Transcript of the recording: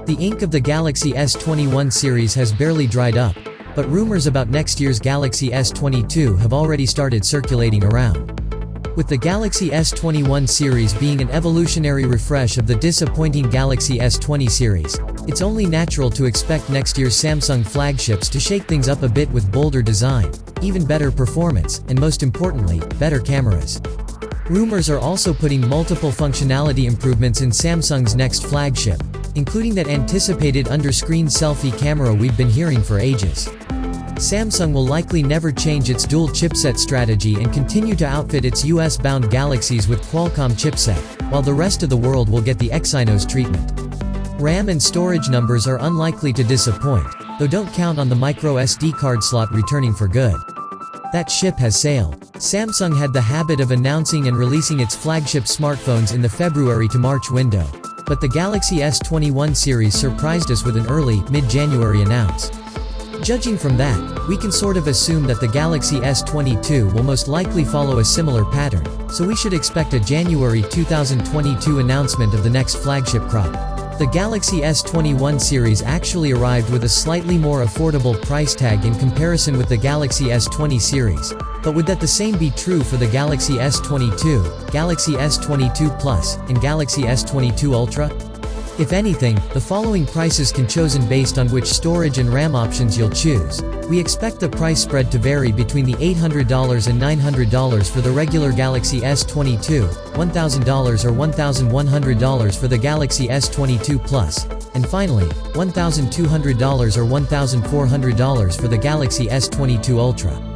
The ink of the Galaxy S21 series has barely dried up, but rumors about next year's Galaxy S22 have already started circulating around. With the Galaxy S21 series being an evolutionary refresh of the disappointing Galaxy S20 series, it's only natural to expect next year's Samsung flagships to shake things up a bit with bolder design, even better performance, and most importantly, better cameras. Rumors are also putting multiple functionality improvements in Samsung's next flagship, including that anticipated under-screen selfie camera we've been hearing for ages. Samsung will likely never change its dual chipset strategy and continue to outfit its US-bound Galaxies with Qualcomm chipset, while the rest of the world will get the Exynos treatment. RAM and storage numbers are unlikely to disappoint, though don't count on the micro SD card slot returning for good. That ship has sailed. Samsung had the habit of announcing and releasing its flagship smartphones in the February to March window, but the Galaxy S21 series surprised us with an early, mid-January announce. Judging from that, we can sort of assume that the Galaxy S22 will most likely follow a similar pattern, so we should expect a January 2022 announcement of the next flagship crop. The Galaxy S21 series actually arrived with a slightly more affordable price tag in comparison with the Galaxy S20 series, but would that the same be true for the Galaxy S22, Galaxy S22 Plus, and Galaxy S22 Ultra? If anything, the following prices can be chosen based on which storage and RAM options you'll choose. We expect the price spread to vary between the $800 and $900 for the regular Galaxy S22, $1,000 or $1,100 for the Galaxy S22 Plus, and finally, $1,200 or $1,400 for the Galaxy S22 Ultra.